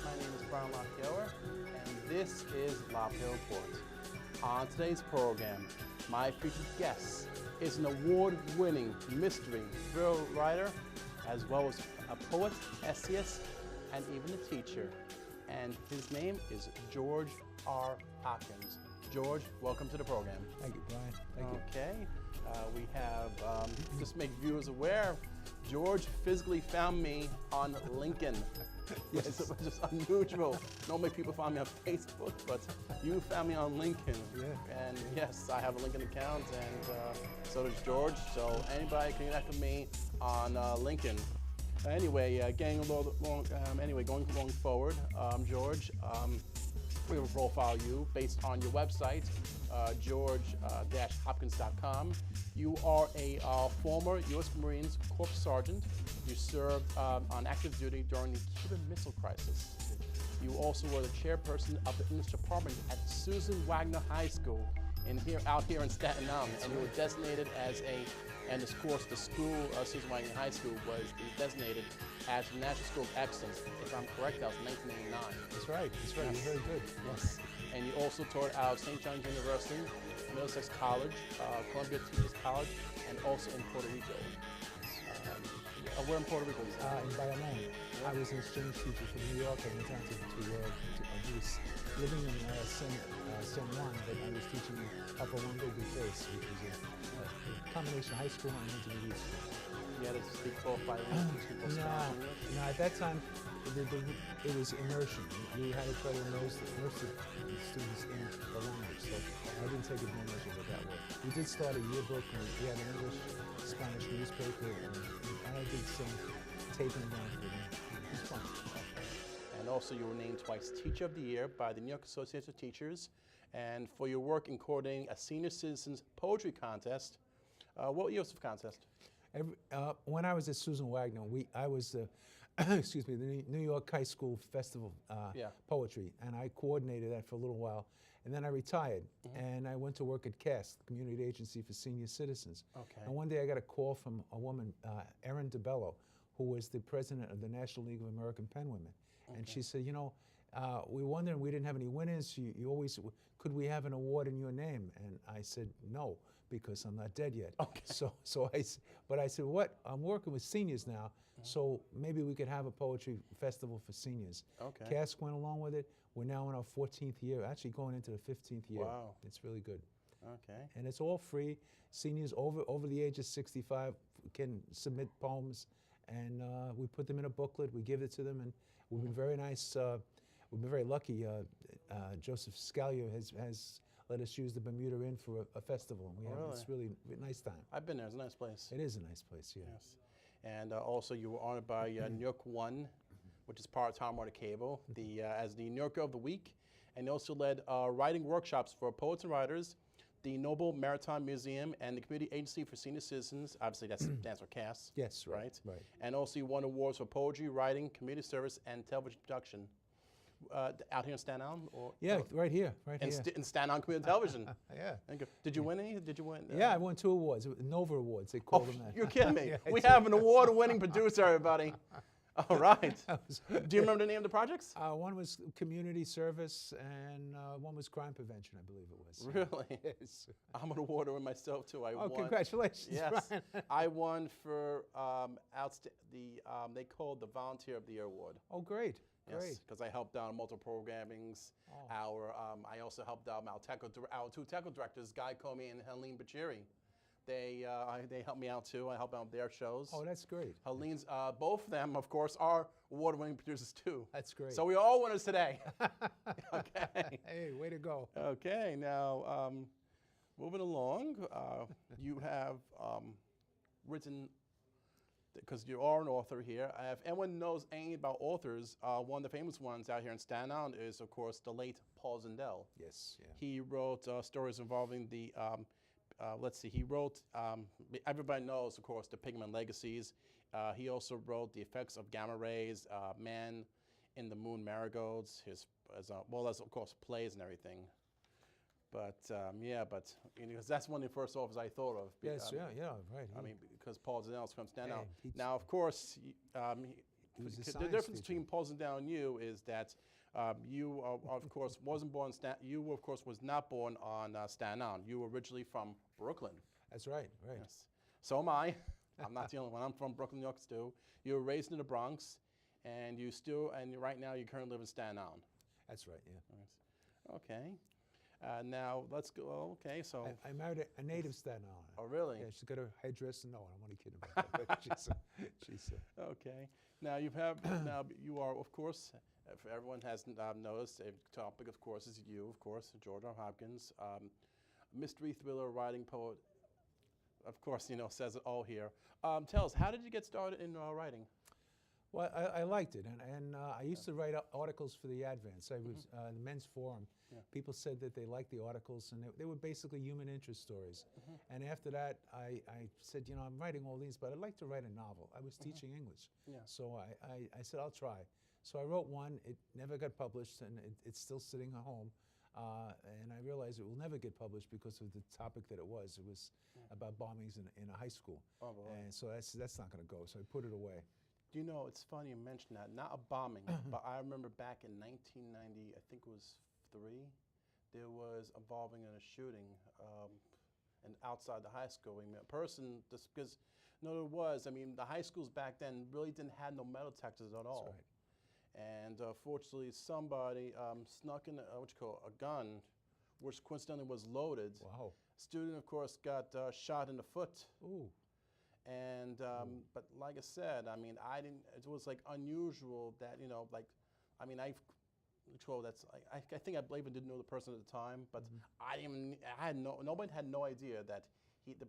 My name is Brian LaPayower, and this is LaPayower Report. On today's program, my featured guest is an award-winning mystery thrill writer, as well as a poet, essayist, and even a teacher. And his name is George R. Hopkins. George, welcome to the program. Thank you, Brian. Thank you. Okay, we have, just to make viewers aware, George physically found me on LinkedIn. Yes. Which is unusual. Normally people find me on Facebook, but you found me on LinkedIn. Yeah. And yes, I have a LinkedIn account, and so does George. So anybody can connect with me on LinkedIn. Anyway, going forward, George, we will profile you based on your website, george-hopkins.com. You are a former U.S. Marines Corps Sergeant. You served on active duty during the Cuban Missile Crisis. You also were the chairperson of the English department at Susan Wagner High School out here in Staten Island. And you were designated as and of course the school, Susan Wagner High School, was designated as the National School of Excellence. If I'm correct, that was 1989. That's right. That's right. Yes. You're very good. Yes. And you also taught out St. John's University, Middlesex College, Columbia Teachers College, and also in Puerto Rico. Where in Puerto Rico? In Bayamon. I was an exchange teacher from New York. I went down to I was living in San Juan, but I was teaching Upper Wando Bufes, which was a combination of high school and intermediate school. You had to speak both bilingual people. No, at that time, it was immersion. We had to try to immerse the students in the language, so I didn't take advantage of it that way. We did start a yearbook, and we had an English-Spanish newspaper, and I did some taping down for them. It was fun. And also you were named twice Teacher of the Year by the New York Association of Teachers, and for your work in coordinating a senior citizens poetry contest. What year was the contest? When I was at Susan Wagner, I was the New York High School Festival Poetry, and I coordinated that for a little while. And then I retired, and I went to work at CAST, the Community Agency for Senior Citizens. Okay. And one day I got a call from a woman, Erin DeBello, who was the president of the National League of American Penwomen. Okay. And she said, you know, we were wondering, we didn't have any winners. You always, could we have an award in your name? And I said, no, because I'm not dead yet. Okay. But I said, what? I'm working with seniors now, so maybe we could have a poetry festival for seniors. Okay. CAST went along with it. We're now in our 14th year, actually going into the 15th year. Wow. It's really good. Okay. And it's all free. Seniors over the age of 65 can submit poems, and we put them in a booklet. We give it to them, and we've been very nice. We've been very lucky. Joseph Scalio has let us use the Bermuda Inn for a festival, and we have this really nice time. I've been there. It's a nice place. It is a nice place, yeah. Yes. And also you were honored by New York One, which is part of Tom Water Cable, as the New Yorker of the Week, and you also led writing workshops for poets and writers, the Noble Maritime Museum, and the Community Agency for Senior Citizens. Obviously, that stands for CAST. Yes, right. And also you won awards for poetry, writing, community service, and television production. Out here in Staten Island? Right here. In Staten Island Community Television. Yeah. Did you win any? Did you win? Yeah, I won 2 awards. Nova Awards, they call them that. You're kidding me. We have an award-winning producer, everybody. All right. Do you remember the name of the projects? One was community service, and one was crime prevention, I believe it was. Really? Yes. I'm an award winner myself, too. I won. Congratulations, Yes. Brian. I won for they called the Volunteer of the Year Award. Oh, great. Yes, because I helped out multiple programmings. I also helped out our 2 technical directors, Guy Comey and Helene Bachiri. They helped me out too. I helped out with their shows. Oh, that's great. Helene's, both of them, of course, are award-winning producers too. That's great. So we're all winners today. Okay. Hey, way to go. Okay, now moving along, you have written, because you are an author here. If anyone knows anything about authors, one of the famous ones out here in Staten Island is, of course, the late Paul Zindel. Yes. Yeah. He wrote stories involving the, he wrote, everybody knows, of course, the Pigment Legacies. He also wrote The Effects of Gamma Rays, Man in the Moon Marigolds, well as, of course, plays and everything. But because that's one of the first authors I thought of. Yes, right. I mean, because Paul Zindel comes down. Now, of course, The difference between Posing Down You is that you, of course, wasn't born. You, of course, was not born on Staten Island. You were originally from Brooklyn. That's right. Right. Yes. So am I. I'm not the only one. I'm from Brooklyn, New York, too. You were raised in the Bronx, and right now you currently live in Staten Island. That's right. Yeah. Right. Okay. Now let's go. Oh, okay, so I married a native Staten Island. Oh, really? Yeah, she's got her headdress. No, I'm only kidding about that. But she's okay. Now you are, of course, if everyone has noticed, a topic, of course, is you, of course, Georgia Hopkins, mystery thriller writing poet. Of course, says it all here. Tell us, how did you get started in writing? Well, I liked it, and I used to write articles for the Advance. I was the Men's Forum. Yeah. People said that they liked the articles, and they were basically human interest stories. And after that, I said, I'm writing all these, but I'd like to write a novel. I was teaching English, so I said, I'll try. So I wrote one. It never got published, and it's still sitting at home. And I realized it will never get published because of the topic that it was. It was about bombings in a high school. Oh, boy. And so that's not going to go, so I put it away. It's funny you mention that. Not a bombing, but I remember back in 1990, I think it was 3, there was involving in a shooting and outside the high school. I mean, a person, just because, there was. I mean, the high schools back then really didn't have no metal detectors at all. That's right. And fortunately, somebody snuck in a gun, which coincidentally was loaded. Wow. Student, of course, got shot in the foot. Ooh. And but like I said, I mean, it was like unusual that I think I even didn't know the person at the time, but nobody had no idea that the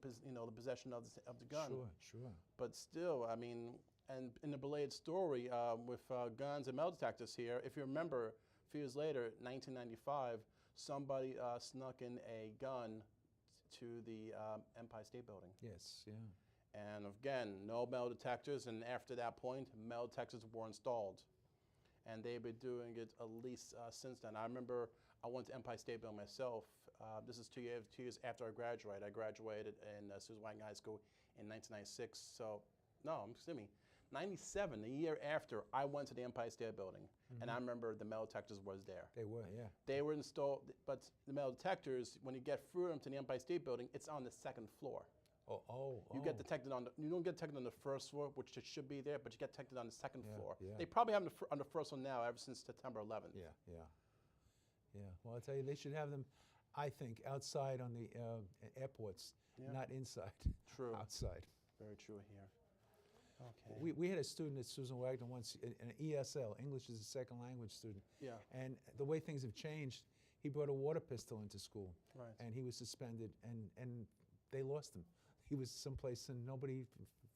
possession of the gun. Sure. But still, I mean, and in the belated story with guns and metal detectors here, if you remember, a few years later, 1995, somebody snuck in a gun to the Empire State Building. Yes. Yeah. And again, no metal detectors, and after that point, metal detectors were installed. And they've been doing it at least since then. I remember I went to Empire State Building myself. This is 2 years after I graduated. I graduated in Susan Wagner High School in 1996. So, no, excuse me, 97, the year after, I went to the Empire State Building. And I remember the metal detectors was there. They were, yeah. They were installed, but the metal detectors, when you get through them to the Empire State Building, it's on the 2nd floor. You get detected you don't get detected on the 1st floor, which it should be there, but you get detected on the 2nd floor. Yeah. They probably have them on the 1st one now, ever since September 11th. Yeah. Well, I'll tell you, they should have them, I think, outside on the airports, not inside. True. Outside. Very true here. Okay. We had a student at Susan Wagner once, an ESL, English as a Second Language student. Yeah. And the way things have changed, he brought a water pistol into school. Right. And he was suspended, and they lost him. He was someplace and nobody,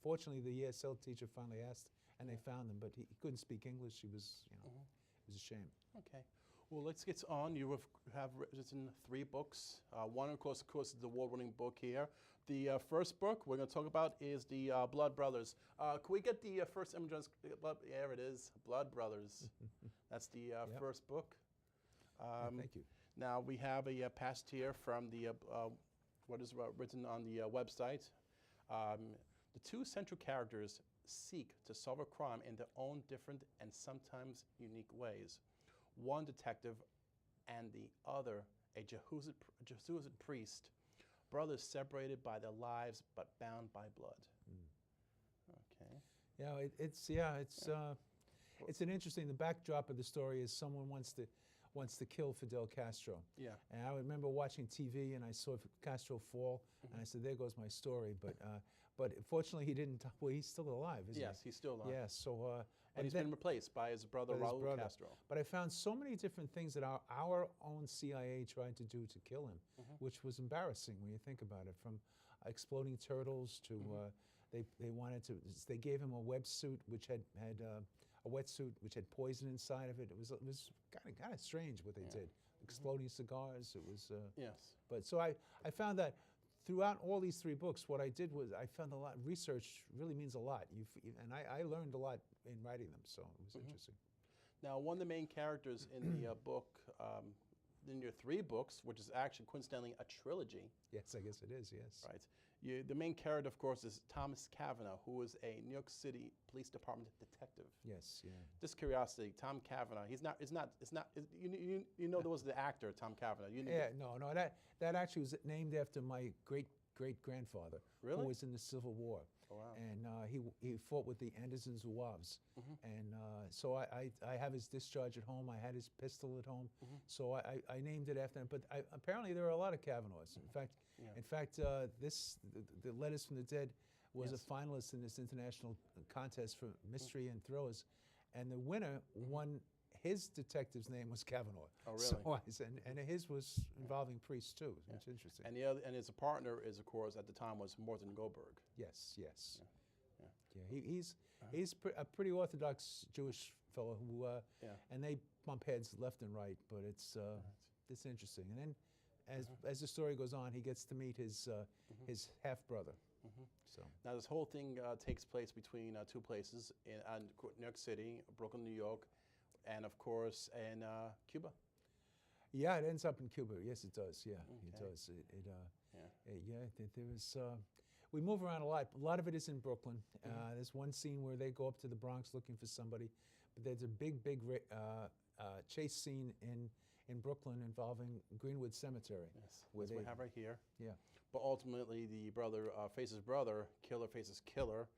fortunately the ESL teacher finally asked and they found him, but he couldn't speak English. He was, it was a shame. Okay. Well, let's get on. You have written 3 books. One, of course, is the award-winning book here. The first book we're going to talk about is the Blood Brothers. Can we get the first image on screen? There it is, Blood Brothers. That's the first book. Thank you. Now, we have a passage here from the what is written on the website. The 2 central characters seek to solve a crime in their own different and sometimes unique ways. One detective and the other a Jesuit priest, brothers separated by their lives but bound by blood. Okay. Yeah, it's an interesting. The backdrop of the story is someone wants to kill Fidel Castro. Yeah. And I remember watching TV and I saw Castro fall, and I said, "There goes my story." But fortunately, he didn't. Well, he's still alive, isn't he? Yes, he's still alive. Yes. So. And he's been replaced by his brother Raul Castro. But I found so many different things that our own CIA tried to do to kill him, which was embarrassing when you think about it. From exploding turtles to they gave him a wetsuit which had a wetsuit which had poison inside of it. It was kind of strange what they did. Exploding cigars. It was yes. But so I found that throughout all these 3 books, what I did was I found a lot. Research really means a lot, and I learned a lot in writing them. So it was interesting. Now, one of the main characters in the book, in your 3 books, which is actually coincidentally a trilogy. Yes, I guess it is. Yes. Right. The main character, of course, is Thomas Cavanaugh, who is a New York City Police Department detective. Yes, yeah. Just curiosity, Tom Cavanaugh. You know there was the actor Tom Cavanaugh. No. That actually was named after my great-grandfather, Really? who was in the Civil War. Oh, wow. And he fought with the Anderson Zouaves. And so I have his discharge at home. I had his pistol at home. So I named it after him. But apparently there are a lot of Cavanaughs. In fact, the Letters from the Dead was a finalist in this international contest for mystery and thrillers. And the winner won. His detective's name was Kavanaugh. Oh, really? So and his was involving priests too. It's interesting. And his partner is, of course, at the time was Morton Goldberg. Yes. He's a pretty orthodox Jewish fellow who and they bump heads left and right, but it's interesting. And then as the story goes on, he gets to meet his half brother. So now this whole thing takes place between two places in New York City, Brooklyn, New York, and of course in Cuba. Yeah, it ends up in Cuba. Yes, it does. Yeah, it does. There was. We move around a lot. A lot of it is in Brooklyn. There's one scene where they go up to the Bronx looking for somebody, but there's a big chase scene in Brooklyn involving Greenwood Cemetery. Yes, which we have right here. Yeah. But ultimately, the brother faces brother, killer faces killer,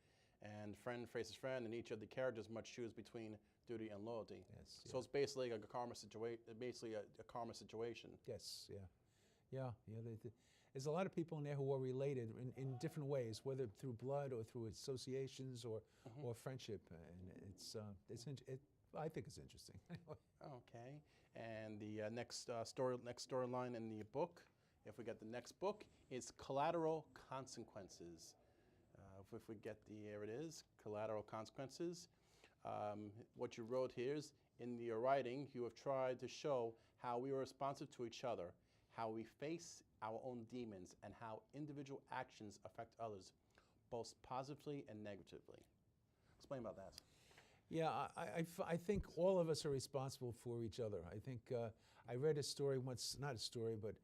and friend faces friend, and each of the characters must choose between duty and loyalty. Yes. So it's basically a karma situation. Basically, a karma situation. Yes. Yeah. There's a lot of people in there who are related in different ways, whether through blood or through associations or friendship, and I think it's interesting. Okay. And the next storyline in the book, if we get the next book, is Collateral Consequences. If we get here it is, Collateral Consequences. What you wrote here is, in your writing, you have tried to show how we are responsive to each other, how we face our own demons, and how individual actions affect others, both positively and negatively. Explain about that. Yeah, I think all of us are responsible for each other. I think I read a story once, not a story, but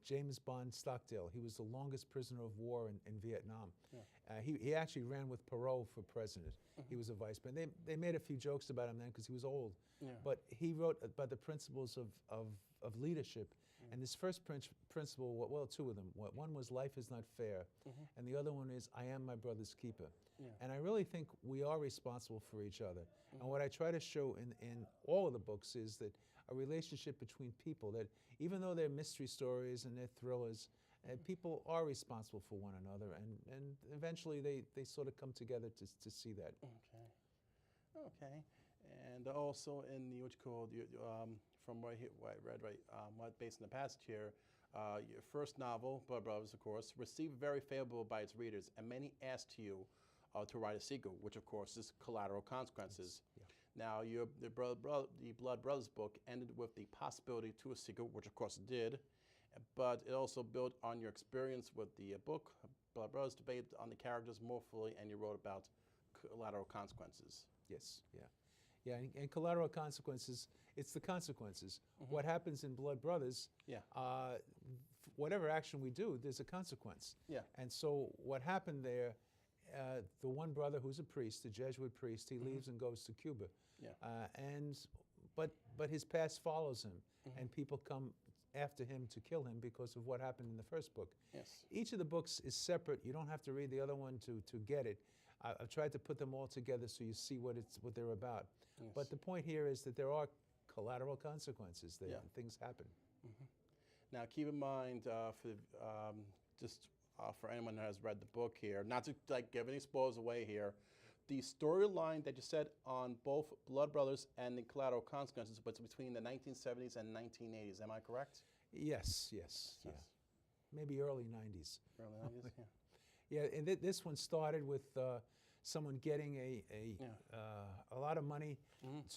James Bond Stockdale. He was the longest prisoner of war in Vietnam. Yeah. He actually ran with Perot for president. He was a vice president. They made a few jokes about him then because he was old. Yeah. But he wrote about the principles of leadership. And this first principle, well, two of them. One was life is not fair, and the other one is I am my brother's keeper. Yeah. And I really think we are responsible for each other. And what I try to show in all of the books is that a relationship between people, that even though they're mystery stories and they're thrillers, people are responsible for one another, and eventually they sort of come together to see that. Okay. And also in the, what you call, from what I read, based on the passage here, your first novel, Blood Brothers, of course, received very favorable by its readers, and many asked you to write a sequel, which of course is Collateral Consequences. Yes. Yeah. Now, the Blood Brothers book ended with the possibility to a sequel, which of course it did, but it also built on your experience with the book, Blood Brothers, debated on the characters more fully, and you wrote about Collateral Consequences. Yes, yeah. Yeah, and Collateral Consequences, it's the consequences. What happens in Blood Brothers, whatever action we do, there's a consequence. Yeah. And so what happened there, the one brother who's a priest, a Jesuit priest, he leaves and goes to Cuba. Yeah. But his past follows him, and people come after him to kill him because of what happened in the first book. Yes. Each of the books is separate. You don't have to read the other one to get it. I've tried to put them all together so you see what they're about. Yes. But the point here is that there are collateral consequences there. Things happen. Now, keep in mind, for anyone who has read the book here, not to give any spoilers away here, the storyline that you said on both Blood Brothers and the Collateral Consequences was between the 1970s and 1980s. Am I correct? Yes. Yeah. Maybe early 90s. Early 90s, yeah. Yeah, and this one started with someone getting a lot of money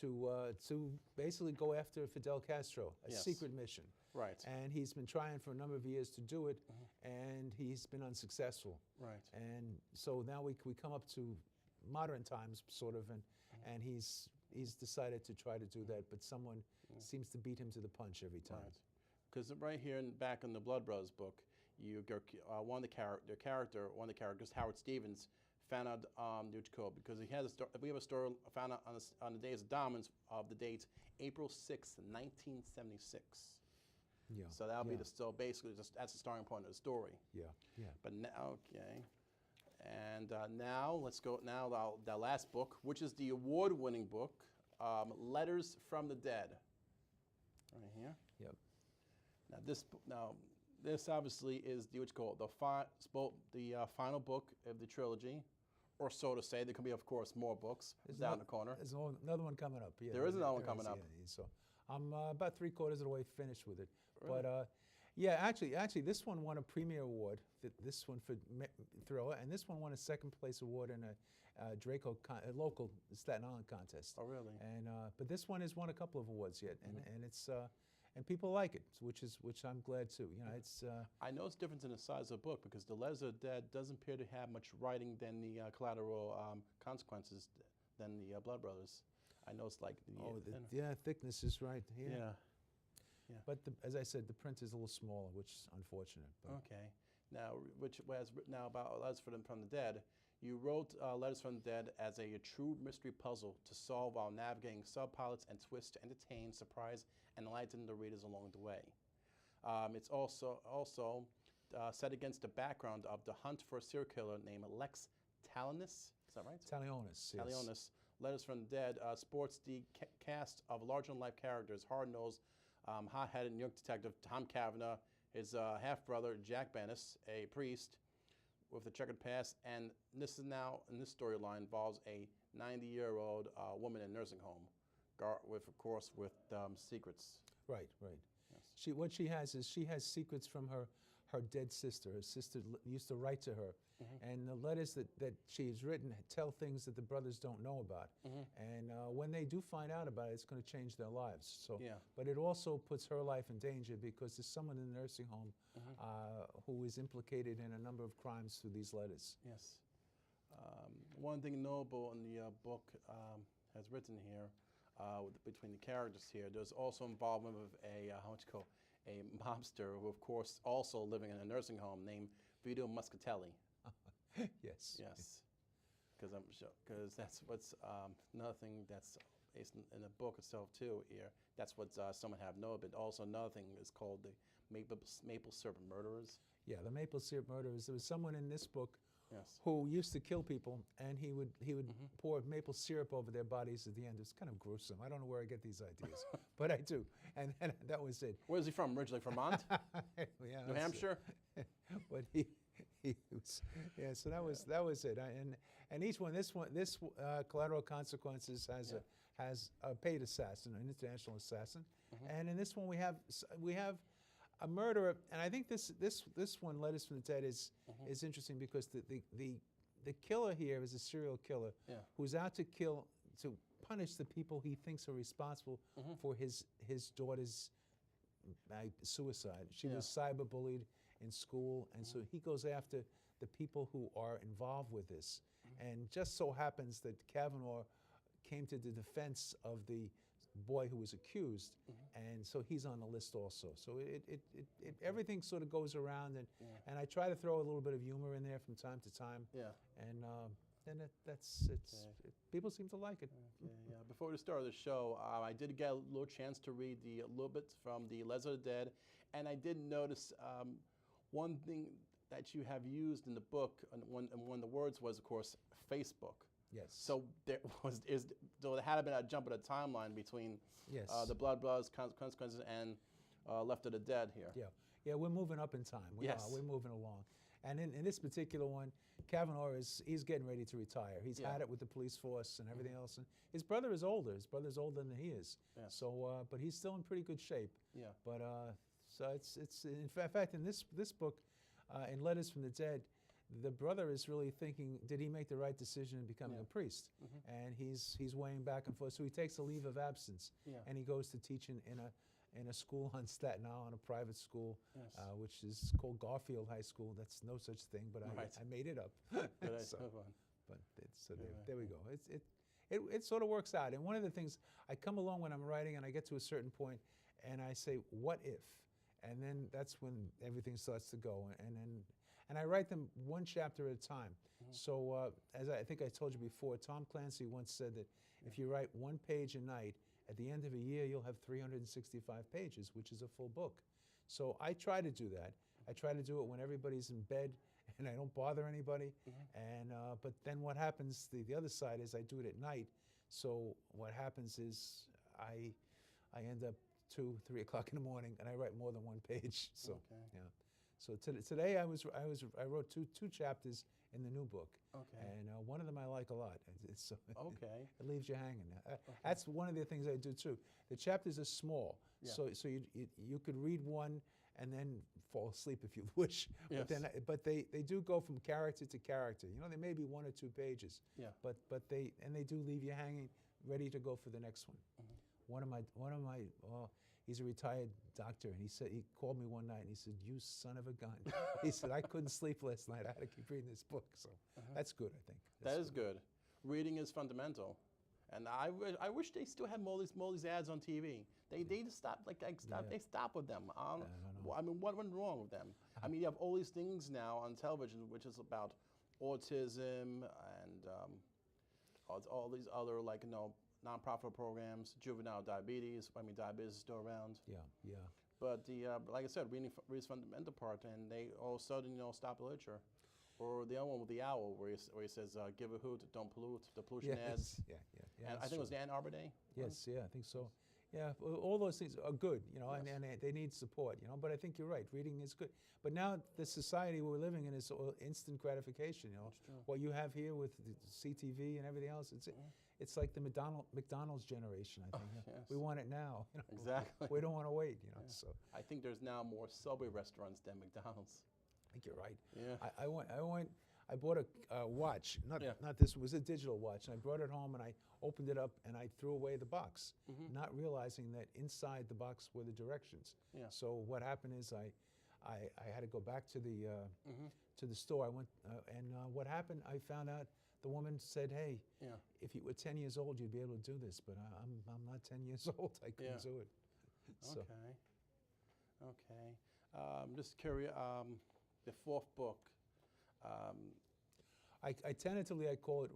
to basically go after Fidel Castro, a secret mission. Right. And he's been trying for a number of years to do it, and he's been unsuccessful. Right. And so now we come up to modern times, sort of, and he's decided to try to do that, but someone seems to beat him to the punch every time. Because right here back in the Blood Brothers book, one of the characters, Howard Stevens, found out the code because he has we have a story found out on the days of Diamonds of the date April 6th, 1976. Yeah. So that'll be basically that's the starting point of the story. Yeah. Yeah. But now, okay. And now let's go. Now the last book, which is the award-winning book, Letters from the Dead. Right here. Yep. Now this obviously is the final book of the trilogy, or so to say. There could be, of course, more books down the corner. There's another one coming up. Yeah, there is another one coming up. Yeah, so I'm about 3/4 of the way finished with it. Really? But yeah, actually, this one won a Premier Award. This one for thriller, and this one won a second place award in a Draco a local Staten Island contest. Oh, really? And but this one has won a couple of awards yet, and it's and people like it, which I'm glad too. You know, it's. I know it's different in the size of the book because the Letters of the Dead doesn't appear to have much writing than the Collateral Consequences than the Blood Brothers. I know it's like thickness is right. Yeah. Yeah. But as I said, the print is a little smaller, which is unfortunate. But. Okay. Now, which was written now about Letters from the Dead. You wrote Letters from the Dead as a true mystery puzzle to solve while navigating subplots and twists to entertain, surprise, and enlighten the readers along the way. It's also set against the background of the hunt for a serial killer named Lex Talionis. Is that right? Talionis, yes. Talionis. Letters from the Dead sports the cast of larger-than-life characters, hard-nosed, hot-headed New York detective Tom Cavanagh, his half-brother Jack Bennis, a priest with a checkered past, and this storyline involves a 90-year-old woman in a nursing home, with secrets. Right. Yes. What she has secrets from her dead sister. Her sister used to write to her, and the letters that she has written tell things that the brothers don't know about. And when they do find out about it, it's going to change their lives. So, but it also puts her life in danger because there's someone in the nursing home who is implicated in a number of crimes through these letters. Yes. One thing notable in the book has written here between the characters here. There's also involvement of a a mobster who, of course, also living in a nursing home named Vito Muscatelli. Yes. Yes. Because that's what's another thing that's based in the book itself too. Here, that's what someone have know. But also another thing is called the maple syrup murderers. Yeah, the maple syrup murderers. There was someone in this book who used to kill people, and he would pour maple syrup over their bodies at the end. It's kind of gruesome. I don't know where I get these ideas, but I do. And that was it. Where's he from? Originally from Vermont? Yeah, New Hampshire? But he was, yeah. So that was it. And each one, this Collateral Consequences has a paid assassin, an international assassin, and in this one we have a murderer, and I think this one, Letters from the Dead, is interesting because the killer here is a serial killer who's out to punish the people he thinks are responsible for his daughter's suicide. She was cyberbullied in school, and so he goes after the people who are involved with this. And just so happens that Kavanaugh came to the defense of the boy who was accused, and so he's on the list also. So everything sort of goes around, and I try to throw a little bit of humor in there from time to time. Yeah. And people seem to like it. Okay, yeah. Before we started the show, I did get a little chance to read a little bit from the Letters of the Dead, and I did notice one thing that you have used in the book, and one of the words was, of course, Facebook. Yes. So there had been a jump in the timeline between the Blood Brothers Consequences and Left of the Dead here. Yeah, we're moving up in time. We're moving along. And in this particular one, Kavanaugh he's getting ready to retire. He's had it with the police force and everything else. And his brother is older. His brother's older than he is. Yes. So, but he's still in pretty good shape. Yeah. But so it's in fact in this book, in Letters from the Dead, the brother is really thinking, did he make the right decision in becoming a priest? And he's weighing back and forth. So he takes a leave of absence, and he goes to teach in a school on Staten Island, a private school, which is called Garfield High School. That's no such thing, but I made it up. There we go. It sort of works out. And one of the things, I come along when I'm writing and I get to a certain point, and I say, what if? and then that's when everything starts to go. And I write them one chapter at a time. So as I think I told you before, Tom Clancy once said that if you write one page a night, at the end of a year, you'll have 365 pages, which is a full book. So I try to do that. I try to do it when everybody's in bed and I don't bother anybody. And but then what happens, the other side is I do it at night. So what happens is I end up 2, 3 o'clock in the morning and I write more than one page. So yeah. So today I wrote two chapters in the new book. And one of them I like a lot. It's it leaves you hanging. That's one of the things I do too. The chapters are small, so you could read one and then fall asleep if you wish. Yes. But they do go from character to character. You know, they may be 1 or 2 pages. But they do leave you hanging, ready to go for the next one. One of my he's a retired doctor, and he called me one night and he said, "You son of a gun." He said, "I couldn't sleep last night. I had to keep reading this book." So that's good, I think. That is good. Reading is fundamental, and I wish they still had more of these ads on TV. They just stopped they stop with them. I mean, what went wrong with them? I mean, you have all these things now on television, which is about autism and all these other nonprofit programs, juvenile diabetes. I mean, diabetes is still around. Yeah. But like I said, reading is fundamental part, and they all of a sudden stop the literature. Or the other one with the owl, where he says, "Give a hoot, don't pollute." The pollution ads. Yeah. And I think it was the Ann Arbor Day. Yes, I think so. Yeah, all those things are good, and they need support, But I think you're right. Reading is good. But now the society we're living in is instant gratification. That's true. What you have here with the CTV and everything else, it's like the McDonald's generation. I think Yes. We want it now. Exactly. We don't want to wait. So I think there's now more Subway restaurants than McDonald's. I think you're right. Yeah. I bought a watch, not this, it was a digital watch, and I brought it home and I opened it up and I threw away the box, not realizing that inside the box were the directions. So what happened is I had to go back to the store. I went and what happened, I found out the woman said, "Hey, if you were 10 years old, you'd be able to do this, but I'm not 10 years old. I couldn't do it." So. Okay. Just curious, the 4th book. I tentatively call it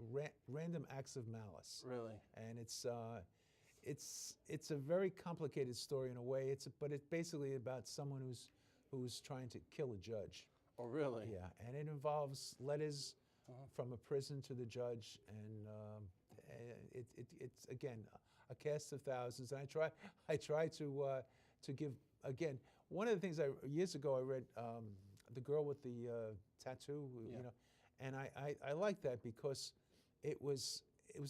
Random Acts of Malice. Really? And it's a very complicated story in a way. But it's basically about someone who's trying to kill a judge. Oh, really? Yeah, and it involves letters from a prison to the judge, and it's again a cast of thousands. And I try to give again. One of the things years ago I read The Girl with the Tattoo, and I liked that because it was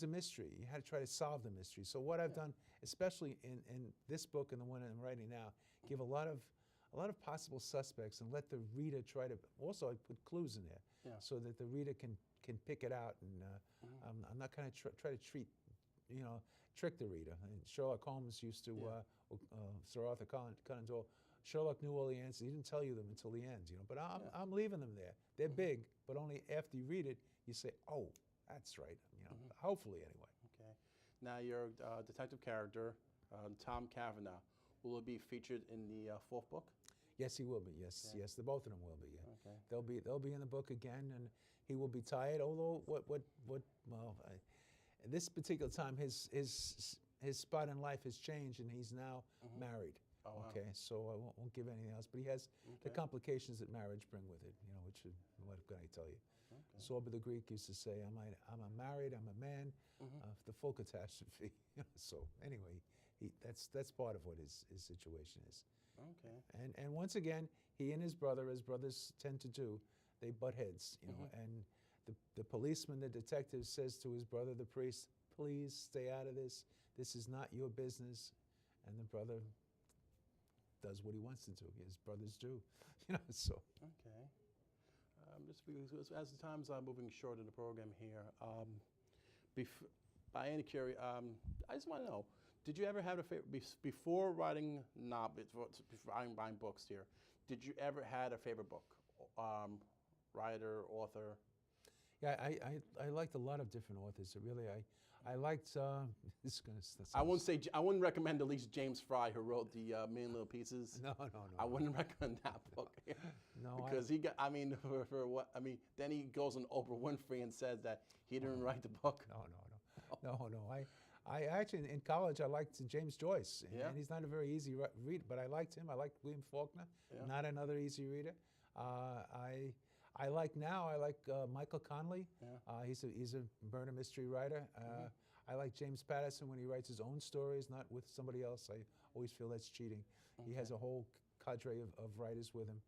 a mystery. You had to try to solve the mystery. So what I've done, especially in this book and the one I'm writing now, give a lot of possible suspects and let the reader try to. Also, I put clues in there so that the reader can pick it out. And I'm not going to try to trick the reader. And Sherlock Holmes used to, Sir Arthur Conan Doyle. Sherlock knew all the answers. He didn't tell you them until the end, But I'm leaving them there. They're big, but only after you read it, you say, "Oh, that's right." Hopefully, anyway. Okay. Now your detective character, Tom Cavanaugh, will it be featured in the 4th book? Yes, he will be. Yes, yes, the both of them will be. Yeah. Okay. They'll be in the book again, and he will be tied. Although this particular time, his spot in life has changed, and he's now married. Oh, wow. Okay, so I won't give anything else, but he has the complications that marriage bring with it. Which what can I tell you? Okay. Sorba the Greek used to say, I'm married, I'm a man, the full catastrophe. So anyway, that's part of what his situation is. Okay. And once again, he and his brother, as brothers tend to do, they butt heads. And the policeman, the detective, says to his brother, the priest, "Please stay out of this. This is not your business." And the brother does what he wants to do. His brothers do, So. Okay. Just because as the times are moving short in the program here, by any curiosity, I just want to know: did you ever have a favorite before writing buying books here? Did you ever had a favorite book, writer, author? Yeah, I liked a lot of different authors. Really, I liked. This is gonna. I wouldn't say. I wouldn't recommend at least James Fry, who wrote the Million Little Pieces. No. I wouldn't recommend that book. No, because he got. I mean, for what? I mean, then he goes on Oprah Winfrey and says that he didn't write the book. No. I actually in college I liked James Joyce, and he's not a very easy read, but I liked him. I liked William Faulkner, not another easy reader. I like Michael Connelly. He's a murder mystery writer. I like James Patterson when he writes his own stories, not with somebody else. I always feel that's cheating. He has a whole cadre of writers with him,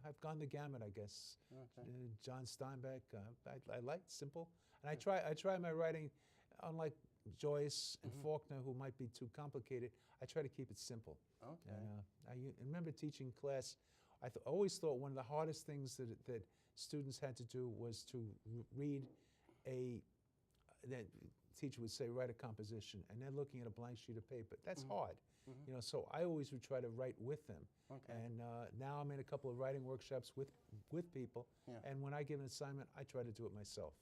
I've gone the gamut, I guess. John Steinbeck. I like simple, and I try my writing, unlike Joyce and Faulkner, who might be too complicated. I try to keep it simple. I remember teaching class. I always thought one of the hardest things that students had to do was to read that teacher would say, write a composition, and they're looking at a blank sheet of paper. That's hard. So I always would try to write with them. And now I'm in a couple of writing workshops with people, and when I give an assignment, I try to do it myself.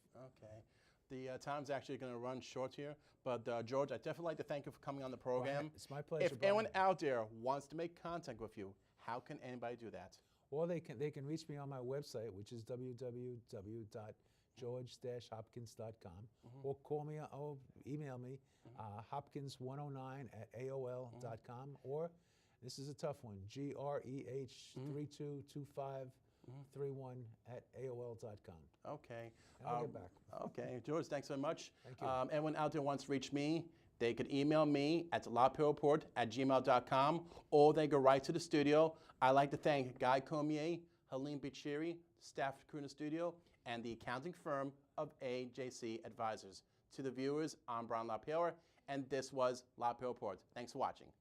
The time's actually going to run short here, but George, I'd definitely like to thank you for coming on the program. Well, it's my pleasure. If anyone out there wants to make contact with you, how can anybody do that? Well, they can reach me on my website, which is www.george-hopkins.com, or call me or email me, hopkins109@aol.com, or this is a tough one, greh322531@aol.com. Okay. I'll get back. Okay, George, thanks so much. Thank you. Anyone out there wants to reach me, they could email me at lapayowreport@gmail.com, or they go right to the studio. I'd like to thank Guy Cormier, Helene Bichiri, staff crew in the studio, and the accounting firm of AJC Advisors. To the viewers, I'm Brian LaPayower, and this was LaPayower Report. Thanks for watching.